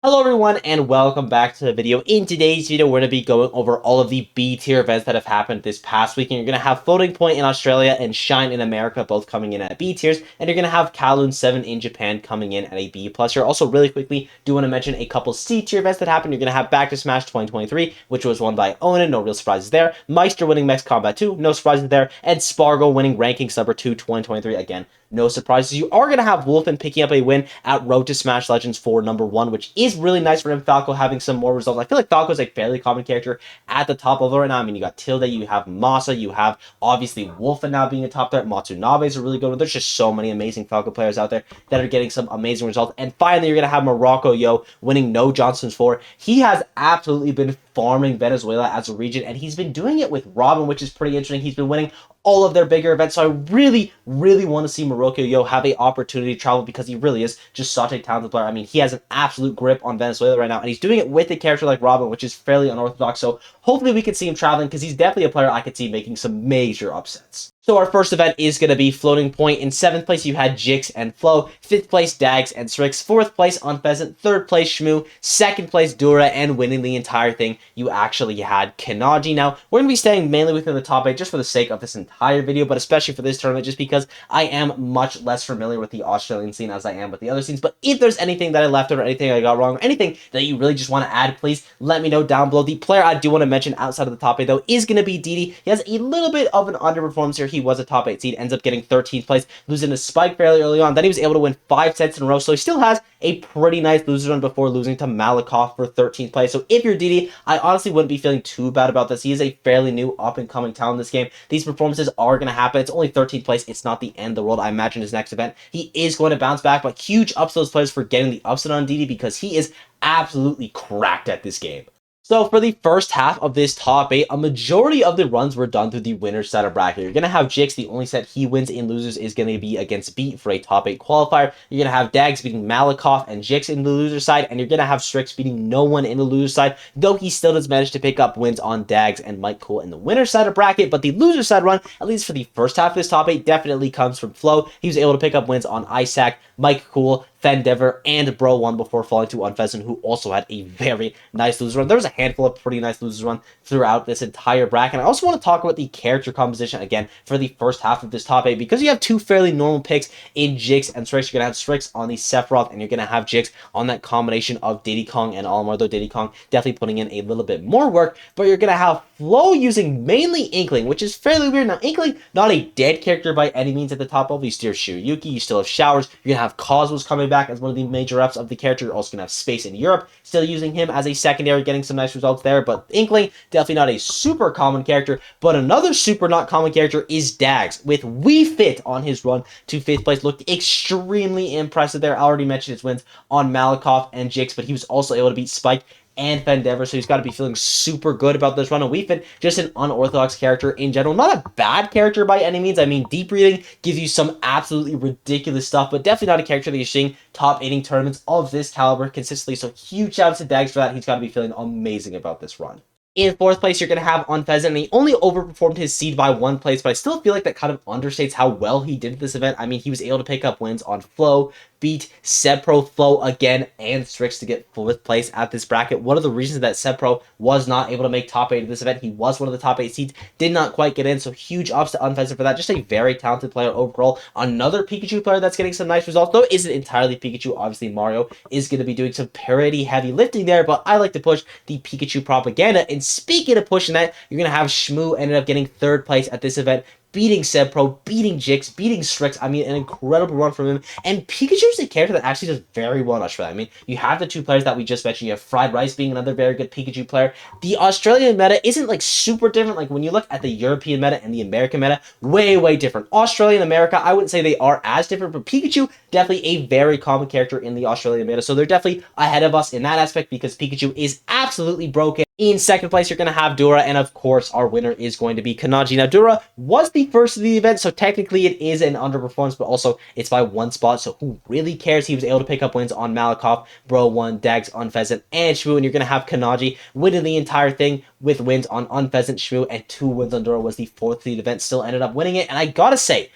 Hello everyone and welcome back to the video. In today's video, we're going to be going over all of the B tier events that have happened this past week. And you're going to have Floating Point in Australia and Shine in America both coming in at B tiers. And you're going to have Kowloon 7 in Japan coming in at a B plus. You're also really quickly do want to mention a couple C tier events that happened. You're going to have Back to Smash 2023, which was won by Onan, no real surprises there. Meister winning Max Combat 2, no surprises there. And Spargo winning Rankings number 2 2023, again, no surprises. You are going to have Wolfen picking up a win at Road to Smash Legends for number 1, which is really nice for him. Falco having some more results. I feel like Falco is a fairly common character at the top level right now. I mean, you got Tilde, you have Masa, you have obviously Wolfen now being a top there. Matsunabe is a really good one. There's just so many amazing Falco players out there that are getting some amazing results. And finally, you're going to have Morocco Yo winning No Johnson's 4. He has absolutely been farming Venezuela as a region, and he's been doing it with Robin, which is pretty interesting. He's been winning all of their bigger events, so I really want to see Morocco Yo have a opportunity to travel because he really is just such a talented player. I mean, he has an absolute grip on Venezuela right now, and he's doing it with a character like Robin, which is fairly unorthodox, so hopefully we can see him traveling because he's definitely a player I could see making some major upsets. So our first event is going to be Floating Point. In 7th place, you had Jix and Flo. 5th place, Dags and Strix. 4th place, Unpheasant. 3rd place, Shmoo. 2nd place, Dura. And winning the entire thing, you actually had Kinaji. Now, we're going to be staying mainly within the top 8 just for the sake of this entire video, but especially for this tournament, just because I am much less familiar with the Australian scene as I am with the other scenes. But if there's anything that I left out or anything I got wrong or anything that you really just want to add, please let me know down below. The player I do want to mention outside of the top 8, though, is going to be Didi. He has a little bit of an underperformance here. He was a top 8 seed, ends up getting 13th place, losing to Spike fairly early on. Then he was able to win 5 sets in a row, so he still has a pretty nice loser run before losing to Malakoff for 13th place. So if you're Didi, I honestly wouldn't be feeling too bad about this. He is a fairly new up-and-coming talent in this game. These performances are going to happen. It's only 13th place. It's not the end of the world. I imagine his next event, he is going to bounce back, but huge ups to those players for getting the upset on Didi because he is absolutely cracked at this game. So for the first half of this top 8, a majority of the runs were done through the winner's set of bracket. You're going to have Jix, the only set he wins in losers is going to be against Beat for a top 8 qualifier. You're going to have Dags beating Malakoff and Jix in the loser side, and you're going to have Strix beating no one in the loser side, though he still does manage to pick up wins on Dags and Mike Cool in the winner's side of bracket. But the loser side run, at least for the first half of this top 8, definitely comes from Flo. He was able to pick up wins on Isaac, Mike Cool, Fendever, and Bro 1 before falling to Unpheasant, who also had a very nice loser run. There was a handful of pretty nice losers run throughout this entire bracket. And I also want to talk about the character composition again for the first half of this top 8 because you have two fairly normal picks in Jix and Strix. You're going to have Strix on the Sephiroth, and you're going to have Jix on that combination of Diddy Kong and Olimar, though Diddy Kong definitely putting in a little bit more work. But you're going to have Flo using mainly Inkling, which is fairly weird. Now, Inkling, not a dead character by any means at the top level. You still have Shiryuki, you still have Showers, you're going to have Cosmos coming back as one of the major reps of the character. You're also going to have Space in Europe, still using him as a secondary, getting some nice results there. But Inkling, definitely not a super common character. But another super not common character is Dags, with Wii Fit on his run to 5th place. Looked extremely impressive there. I already mentioned his wins on Malakoff and Jix, but he was also able to beat Spike and Fendever, so he's got to be feeling super good about this run. And Wii Fit, just an unorthodox character in general. Not a bad character by any means. I mean, Deep Breathing gives you some absolutely ridiculous stuff, but definitely not a character that you're seeing top 8 tournaments of this caliber consistently. So huge shout out to Dags for that. He's got to be feeling amazing about this run. In 4th place, you're going to have Unpheasant, and he only overperformed his seed by 1 place, but I still feel like that kind of understates how well he did this event. I mean, he was able to pick up wins on Flo, beat Sebpro, Flo again, and Strix to get 4th place at this bracket. One of the reasons that Sebpro was not able to make top 8 of this event, he was one of the top 8 seeds, did not quite get in, so huge ups to Unpheasant for that. Just a very talented player overall. Another Pikachu player that's getting some nice results, though isn't entirely Pikachu. Obviously, Mario is going to be doing some pretty heavy lifting there, but I like to push the Pikachu propaganda. And speaking of pushing that, you're going to have Shmoo ended up getting 3rd place at this event, beating Sebpro, beating Jix, beating Strix. I mean, an incredible run from him. And Pikachu is a character that actually does very well in Australia. I mean, you have the two players that we just mentioned. You have Fried Rice being another very good Pikachu player. The Australian meta isn't like super different. Like when you look at the European meta and the American meta, way different. Australia and America, I wouldn't say they are as different, but Pikachu, definitely a very common character in the Australian meta. So they're definitely ahead of us in that aspect because Pikachu is absolutely broken. In 2nd place, you're going to have Dura, and of course, our winner is going to be Kinaji. Now, Dura was the first of the event, so technically it is an underperformance, but also it's by 1 spot, so who really cares? He was able to pick up wins on Malakoff, Bro 1, Dags, Unpheasant, and Shmoo, and you're going to have Kinaji winning the entire thing with wins on Unpheasant, Shmoo, and 2 wins on Dura. Was the 4th of the event, still ended up winning it, and I gotta say,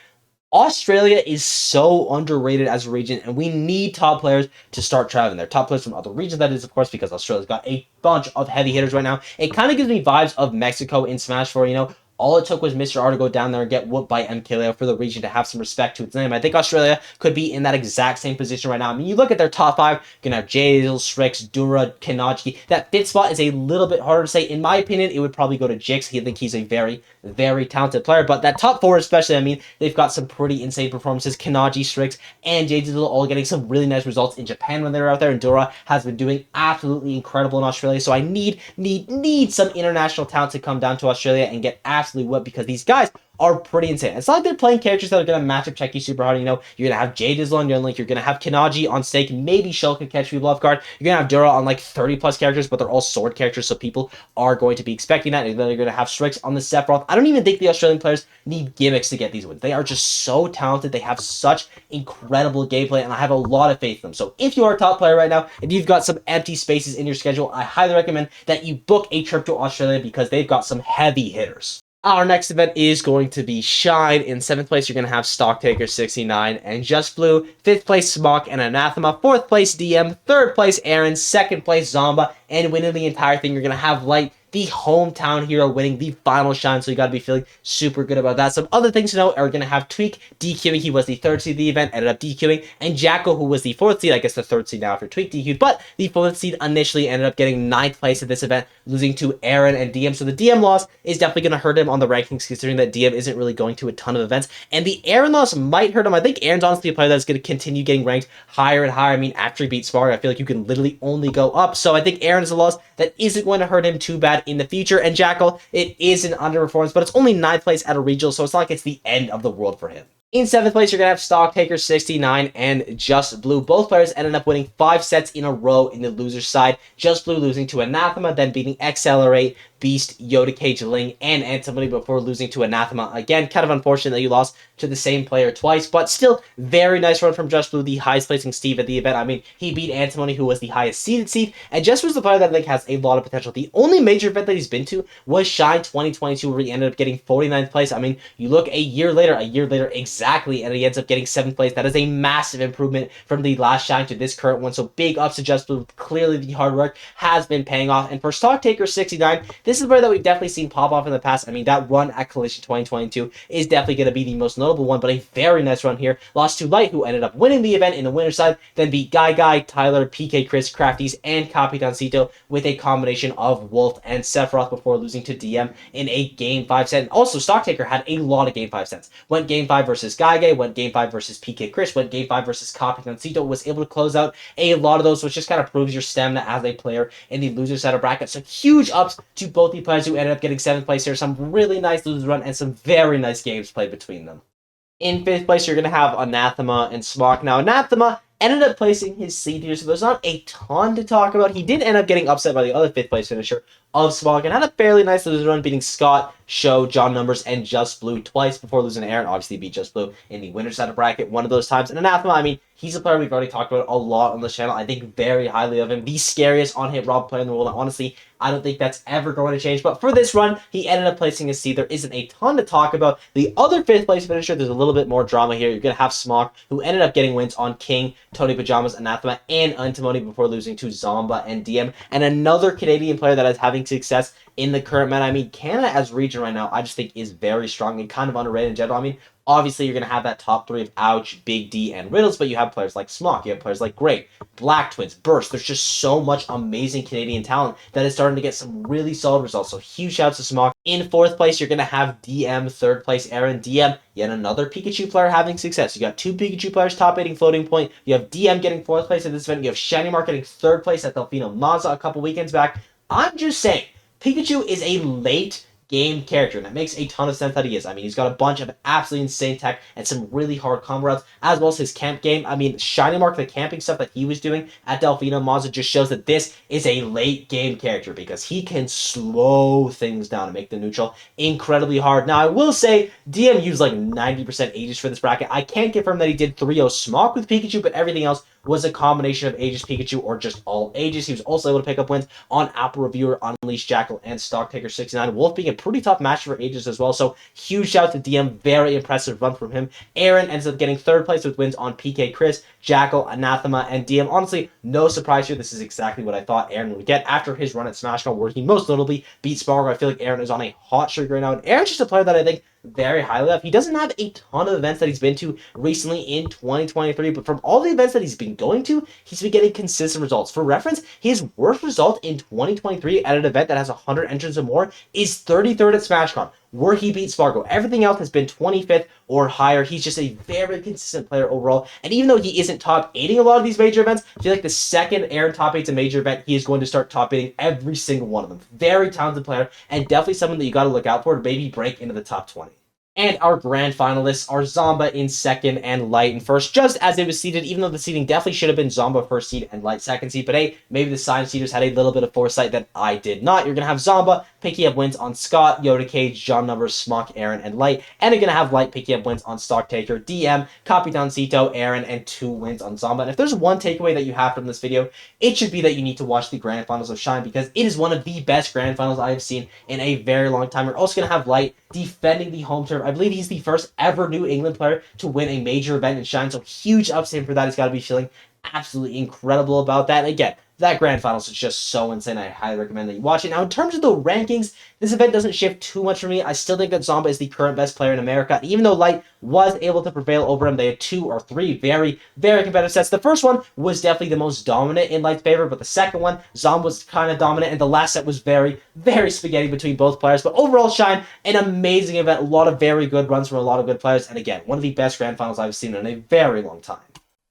Australia is so underrated as a region, and we need top players to start traveling there. Top players from other regions, that is, of course, because Australia's got a bunch of heavy hitters right now. It kind of gives me vibes of Mexico in Smash 4, you know. All it took was Mr. R to go down there and get whooped by MKLeo for the region to have some respect to its name. I think Australia could be in that exact same position right now. I mean, you look at their top five, you're going to have Jazel, Strix, Dura, Kinaji. That fifth spot is a little bit harder to say. In my opinion, it would probably go to Jix. I think he's a very, very talented player. But that top four especially, I mean, they've got some pretty insane performances. Kinaji, Strix, and Jazel all getting some really nice results in Japan when they were out there. And Dura has been doing absolutely incredible in Australia. So I need some international talent to come down to Australia and get absolutely what, because these guys are pretty insane. It's not like they're playing characters that are going to match up check you super hard. You know, you're going to have Jadizzle on your link, you're going to have Kinaji on stake, maybe Shulk can catch people off guard. You're going to have Dura on like 30 plus characters, but they're all sword characters, so people are going to be expecting that. And then you're going to have Strix on the Sephiroth. I don't even think the Australian players need gimmicks to get these wins. They are just so talented. They have such incredible gameplay, and I have a lot of faith in them. So if you are a top player right now, and you've got some empty spaces in your schedule, I highly recommend that you book a trip to Australia because they've got some heavy hitters. Our next event is going to be Shine. In 7th place, you're going to have Stocktaker69 and Just Blue. 5th place, Smock and Anathema. 4th place, DM. 3rd place, Aaron. 2nd place, Zomba. And winning the entire thing, you're going to have Light, the hometown hero, winning the final Shine, so you got to be feeling super good about that. Some other things to note are going to have Tweak DQing. He was the 3rd seed of the event, ended up DQing, and Jacko, who was the 4th seed, I guess the 3rd seed now after Tweak DQ'd, but the 4th seed initially ended up getting 9th place at this event, losing to Aaron and DM. So the DM loss is definitely going to hurt him on the rankings, considering that DM isn't really going to a ton of events, and the Aaron loss might hurt him. I think Aaron's honestly a player that's going to continue getting ranked higher and higher. I mean, after he beat Spark, I feel like you can literally only go up, so I think Aaron is a loss that isn't going to hurt him too bad in the future. And Jackal, it is an underperformance, but it's only 9th place at a regional, so it's not like it's the end of the world for him. In 7th place, you're going to have Stocktaker69 and Just Blue. Both players ended up winning 5 sets in a row in the loser's side. Just Blue losing to Anathema, then beating Accelerate, Beast, Yoda Cage, Ling, and Antimony before losing to Anathema. Again, kind of unfortunate that you lost to the same player twice, but still, very nice run from Just Blue, the highest placing Steve at the event. I mean, he beat Antimony, who was the highest seeded Steve, and Just was the player that like has a lot of potential. The only major event that he's been to was Shine 2022, where he ended up getting 49th place. I mean, you look a year later exactly, and he ends up getting 7th place. That is a massive improvement from the last Shine to this current one, so big ups to Just Blue. Clearly, the hard work has been paying off, and for Stocktaker69, this is where that we've definitely seen pop off in the past. I mean, that run at Collision 2022 is definitely going to be the most notable one, but a very nice run here. Lost to Light, who ended up winning the event in the winner's side, then beat Guy, Tyler, PK Chris, Crafties, and Capitancito with a combination of Wolf and Sephiroth before losing to DM in a Game 5 set. And also, Stocktaker had a lot of Game 5 sets. Went Game 5 versus Guy, went Game 5 versus PK Chris, went Game 5 versus Capitancito, was able to close out a lot of those, which just kind of proves your stamina as a player in the loser side of bracket. So huge ups to both the players who ended up getting 7th place here. Some really nice losers run and some very nice games played between them. In 5th place, you're going to have Anathema and Smock. Now, Anathema ended up placing his seed here, so there's not a ton to talk about. He did end up getting upset by the other 5th place finisher of Smock and had a fairly nice loser run, beating Scott, Show, John Numbers, and Just Blue twice before losing to Aaron. Obviously beat Just Blue in the winner's side of bracket one of those times. And Anathema, I mean, he's a player we've already talked about a lot on this channel. I think very highly of him. The scariest on-hit Rob player in the world. And honestly, I don't think that's ever going to change. But for this run, he ended up placing his seed. There isn't a ton to talk about. The other 5th place finisher, there's a little bit more drama here. You're going to have Smock, who ended up getting wins on King, Tony Pajamas, Anathema, and Antimony before losing to Zomba and DM. And another Canadian player that is having success in the current meta. I mean, Canada as region right now, I just think is very strong and kind of underrated in general. I mean, obviously, you're going to have that top 3 of Ouch, Big D, and Riddles, but you have players like Smock, you have players like Great, Black Twins, Burst. There's just so much amazing Canadian talent that is starting to get some really solid results. So huge shouts to Smock. In 4th place, you're going to have DM, 3rd place, Aaron. DM, yet another Pikachu player having success. You got 2 Pikachu players top 8 floating point. You have DM getting 4th place at this event. You have Shiny Mark getting 3rd place at Delfino Mazza a couple weekends back. I'm just saying, Pikachu is a late game character, and that makes a ton of sense that he is. I mean, he's got a bunch of absolutely insane tech and some really hard combo routes, as well as his camp game. I mean, Shiny Mark, the camping stuff that he was doing at Delfino Mazza just shows that this is a late game character because he can slow things down and make the neutral incredibly hard. Now, I will say, DM used like 90% Aegis for this bracket. I can't confirm that he did 3-0 Smock with Pikachu, but everything else was a combination of Aegis Pikachu or just all ages. He was also able to pick up wins on Apple Reviewer, Unleashed Jackal, and Stocktaker69. Wolf being a pretty tough match for Aegis as well, so huge shout out to DM. Very impressive run from him. Aaron ends up getting third place with wins on PK Chris, Jackal, Anathema, and DM. Honestly, no surprise here. This is exactly what I thought Aaron would get after his run at SmashCon, where he most notably beat Spargo. I feel like Aaron is on a hot streak right now, and Aaron's just a player that I think very highly of. He doesn't have a ton of events that he's been to recently in 2023, but from all the events that he's been going to, he's been getting consistent results. For reference, his worst result in 2023 at an event that has 100 entrants or more is 33rd at SmashCon, where he beat Spargo. Everything else has been 25th or higher. He's just a very consistent player overall. And even though he isn't top 8ing a lot of these major events, I feel like the second Aaron top 8's a major event, he is going to start top 8ing every single one of them. Very talented player, and definitely someone that you got to look out for to maybe break into the top 20. And our grand finalists are Zomba in second and Light in first, just as it was seeded, even though the seeding definitely should have been Zomba first seed and Light second seed. But hey, maybe the science seeders had a little bit of foresight that I did not. You're going to have Zomba picking up wins on Scott, Yoda Cage, John Numbers, Smock, Aaron, and Light. And you're going to have Light picking up wins on Stocktaker, DM, Capitancito, Aaron, and 2 wins on Zomba. And if there's one takeaway that you have from this video, it should be that you need to watch the grand finals of Shine, because it is one of the best grand finals I have seen in a very long time. You're also going to have Light defending the home turf. I believe he's the first ever New England player to win a major event in Shine, so huge ups to him for that. He's got to be feeling absolutely incredible about that. And again, that grand finals is just so insane. I highly recommend that you watch it. Now, in terms of the rankings, this event doesn't shift too much for me. I still think that Zomba is the current best player in America. Even though Light was able to prevail over him, they had 2 or 3 very competitive sets. The first one was definitely the most dominant in Light's favor, but the second one, Zomba was kind of dominant, and the last set was very spaghetti between both players. But overall, Shine, an amazing event. A lot of very good runs from a lot of good players, and again, one of the best grand finals I've seen in a very long time.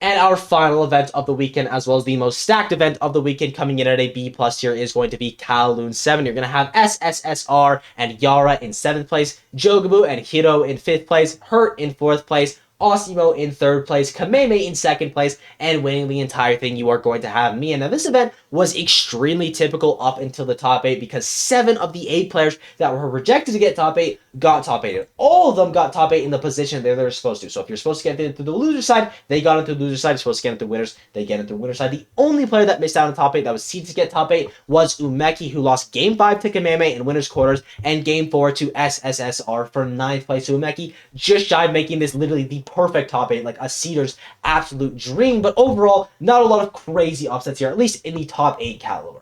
And our final event of the weekend, as well as the most stacked event of the weekend, coming in at a B+ here, is going to be Kowloon 7. You're going to have SSSR and Yara in 7th place, Jogabu and Hiro in 5th place, Hurt in 4th place, Osimo in 3rd place, Kameme in 2nd place, and winning the entire thing, you are going to have Mia. Now, this event was extremely typical up until the top 8, because 7 of the 8 players that were rejected to get top 8 got top 8. And all of them got top 8 in the position that they're supposed to. So if you're supposed to get into the loser side, they got into the loser side. If you're supposed to get into the winners, they get into the winner side. The only player that missed out on top 8 that was seeded to get top 8 was Umeki, who lost Game 5 to Kameme in winner's quarters and Game 4 to SSSR for 9th place. So Umeki just shy of making this literally the perfect top 8, like a seeder's absolute dream. But overall, not a lot of crazy upsets here, at least in the top 8 caliber.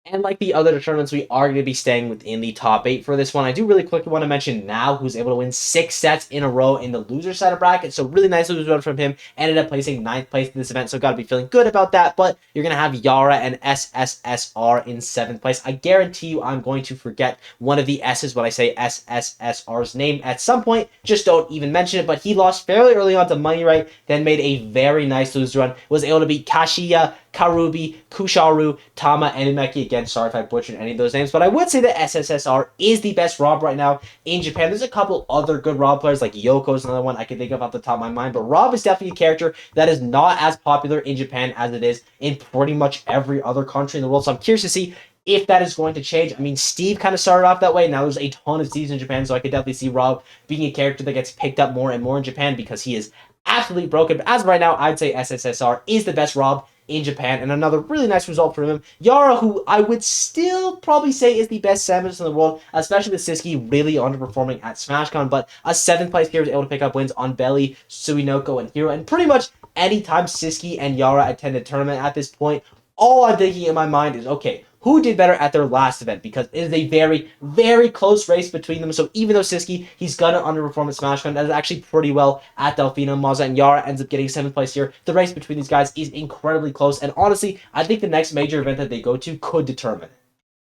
And like the other tournaments, we are going to be staying within the top 8 for this one. I do really quickly want to mention Now, who's able to win 6 sets in a row in the loser side of bracket. So really nice loser run from him. Ended up placing 9th place in this event, so got to be feeling good about that. But you're going to have Yara and SSSR in 7th place. I guarantee you I'm going to forget one of the S's when I say SSSR's name at some point. Just don't even mention it. But he lost fairly early on to Money Right, then made a very nice loser run. Was able to beat Kashiya, Karubi, Kusharu, Tama, and Umeki. Again, sorry if I butchered any of those names, but I would say that SSSR is the best Rob right now in Japan. There's a couple other good Rob players, like Yoko's another one I can think of off the top of my mind, but Rob is definitely a character that is not as popular in Japan as it is in pretty much every other country in the world, so I'm curious to see if that is going to change. I mean, Steve kind of started off that way. Now there's a ton of Steves in Japan, so I could definitely see Rob being a character that gets picked up more and more in Japan because he is absolutely broken. But as of right now, I'd say SSSR is the best Rob in Japan, and another really nice result from him. Yara, who I would still probably say is the best Samus in the world, especially with Siski really underperforming at SmashCon, but a 7th place here was able to pick up wins on Belly, Suinoko, and Hero, and pretty much anytime Siski and Yara attend a tournament at this point, all I'm thinking in my mind is, okay, who did better at their last event? Because it is a very close race between them. So even though Siski, he's gonna underperform at SmashCon, that is actually pretty well at Delfino, Maza, and Yara ends up getting 7th place here. The race between these guys is incredibly close, and honestly, I think the next major event that they go to could determine it.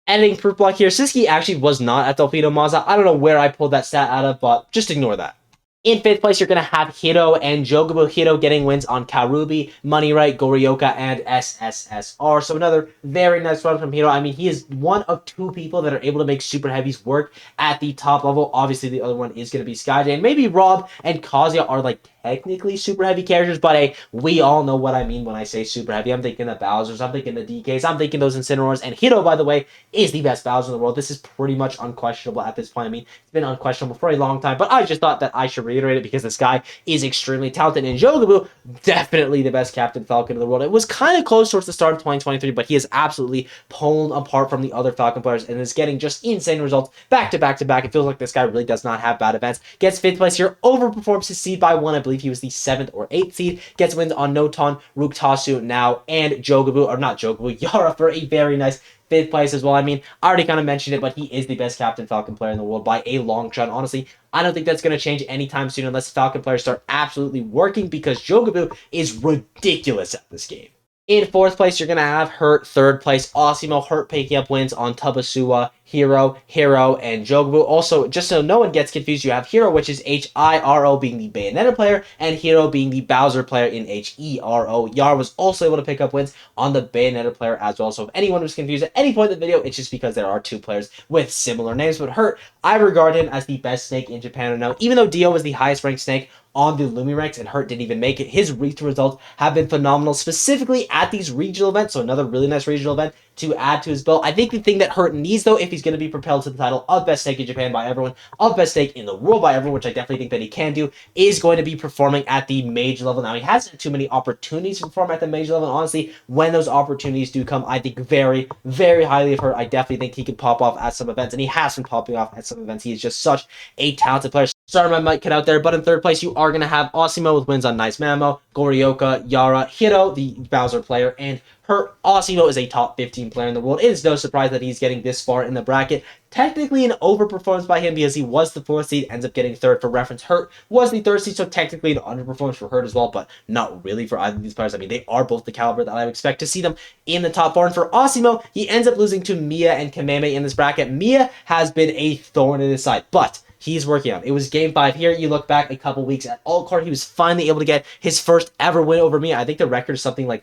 Editing proof block here, Siski actually was not at Delfino, Maza. I don't know where I pulled that stat out of, but just ignore that. In 5th place, you're going to have Hiro and Jogabu. Hiro getting wins on Karubi, Money Right, Goryoka, and SSSR. So another very nice run from Hiro. I mean, he is one of 2 people that are able to make super heavies work at the top level. Obviously, the other one is going to be Skyjay. And maybe Rob and Kazuya are like technically super heavy characters, but hey, we all know what I mean when I say super heavy. I'm thinking the Bowsers, I'm thinking the DKs, I'm thinking those Incineroars, and Hiro, by the way, is the best Bowser in the world. This is pretty much unquestionable at this point. I mean, it's been unquestionable for a long time, but I just thought that I should reiterate it because this guy is extremely talented. And Jogabu, definitely the best Captain Falcon in the world. It was kind of close towards the start of 2023, but he is absolutely pulling apart from the other Falcon players and is getting just insane results back to back to back. It feels like this guy really does not have bad events. Gets 5th place here, overperforms his seed by 1. I believe he was the 7th or 8th seed. Gets wins on Noton, Ruktasu now, and Jogabu, or not Jogabu, Yara for a very nice 5th place as well. I mean, I already kind of mentioned it, but he is the best Captain Falcon player in the world by a long shot. Honestly, I don't think that's going to change anytime soon unless Falcon players start absolutely working because Jogabu is ridiculous at this game. In 4th place, you're going to have Hurt. 3rd place, Osimo. Hurt picking up wins on Tabasua, Hero, and Jogabu. Also, just so no one gets confused, you have Hero, which is H-I-R-O, being the Bayonetta player, and Hero being the Bowser player in H-E-R-O. Yar was also able to pick up wins on the Bayonetta player as well. So if anyone was confused at any point in the video, it's just because there are 2 players with similar names. But Hurt, I regard him as the best snake in Japan right now. Even though Dio was the highest ranked snake on the Lumi ranks and Hurt didn't even make it, his recent results have been phenomenal, specifically at these regional events. So another really nice regional event to add to his belt. I think the thing that Hurt needs, though, if he's going to be propelled to the title of best snake in Japan by everyone, of best snake in the world by everyone, which I definitely think that he can do, is going to be performing at the major level. Now, he hasn't had too many opportunities to perform at the major level. Honestly, when those opportunities do come, I think very, very highly of Hurt. I definitely think he can pop off at some events, and he has been popping off at some events. He is just such a talented player. Sorry, my mic cut out there, but in 3rd place, you are going to have Osimo with wins on Nice Mamo, Goryoka, Yara, Hiro, the Bowser player, and Hurt. Osimo is a top 15 player in the world. It is no surprise that he's getting this far in the bracket. Technically an overperformance by him because he was the 4th seed, ends up getting 3rd. For reference, Hurt was the 3rd seed, so technically an underperformance for Hurt as well, but not really for either of these players. I mean, they are both the caliber that I would expect to see them in the top 4. And for Osimo, he ends up losing to Mia and Kameme in this bracket. Mia has been a thorn in his side, but he's working on it. It was game 5 here. You look back a couple weeks at All Card, he was finally able to get his first ever win over Mia. I think the record is something like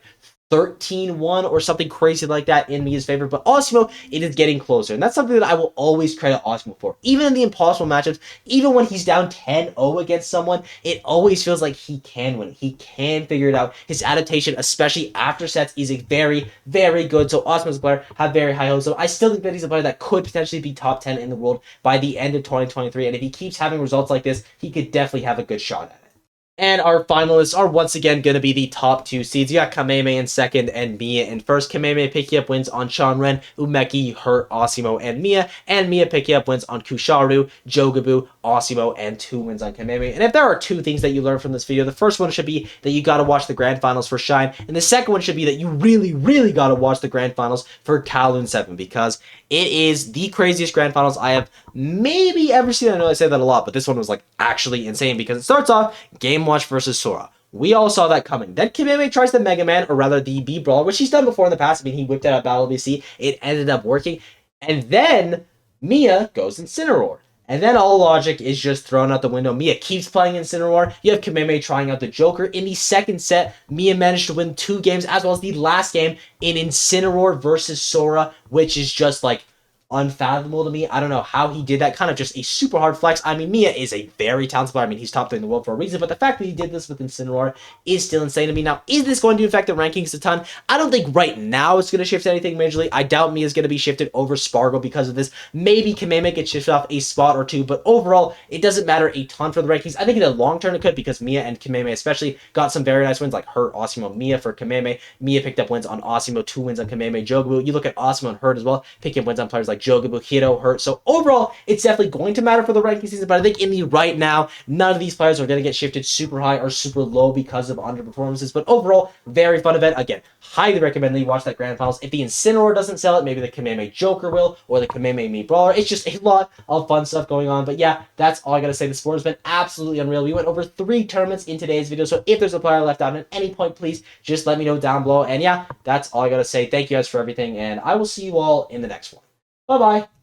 13-1 or something crazy like that in Mia's favor, but Osimo, it is getting closer, and that's something that I will always credit Osimo for. Even in the impossible matchups, even when he's down 10-0 against someone, it always feels like he can win. He can figure it out. His adaptation, especially after sets, is a very, very good. So Osimo's a player, have very high hopes. So I still think that he's a player that could potentially be top 10 in the world by the end of 2023, and if he keeps having results like this, he could definitely have a good shot at it. And our finalists are once again going to be the top 2 seeds. You got Kameme in 2nd and Mia in 1st. Kameme picking up wins on Chanren, Umeki, Hurt, Osimo, and Mia picking up wins on Kusharu, Jogabu, Osimo, and 2 wins on Kameme. And if there are 2 things that you learn from this video, the first one should be that you got to watch the grand finals for Shine, and the second one should be that you really, really got to watch the grand finals for Kowloon 7, because it is the craziest grand finals I have maybe ever seen. I know I say that a lot, but this one was like actually insane because it starts off Game Watch versus Sora. We all saw that coming. Then Kameme tries the Mega Man, or rather the B Brawler, which he's done before in the past. I mean, he whipped out a Battle BC. It ended up working. And then Mia goes Incineroar. And then all logic is just thrown out the window. Mia keeps playing Incineroar. You have Kameme trying out the Joker. In the second set, Mia managed to win 2 games, as well as the last game in Incineroar versus Sora, which is just like unfathomable to me. I don't know how he did that. Kind of just a super hard flex. I mean, Mia is a very talented player. I mean, he's top 3 in the world for a reason, but the fact that he did this with Incineroar is still insane to me. Now, is this going to affect the rankings a ton? I don't think right now it's going to shift anything majorly. I doubt Mia is going to be shifted over Spargle because of this. Maybe Kameme gets shifted off a spot or 2, but overall, it doesn't matter a ton for the rankings. I think in the long term it could, because Mia and Kameme especially got some very nice wins, like Hurt, Osimo, Mia for Kameme. Mia picked up wins on Osimo, 2 wins on Kameme, Jogabu. You look at Osimo and Hurt as well, picking up wins on players like Jogabu, Hiro, Hurt. So overall, it's definitely going to matter for the ranking season, but I think in the right now, none of these players are going to get shifted super high or super low because of underperformances. But overall, very fun event. Again, highly recommend that you watch that grand finals. If the Incineroar doesn't sell it, maybe the Kameme Joker will, or the Kameme Me Brawler. It's just a lot of fun stuff going on. But yeah, that's all I got to say. The sport has been absolutely unreal. We went over 3 tournaments in today's video, so if there's a player left out at any point, please just let me know down below. And yeah, that's all I got to say. Thank you guys for everything, and I will see you all in the next one. Bye-bye.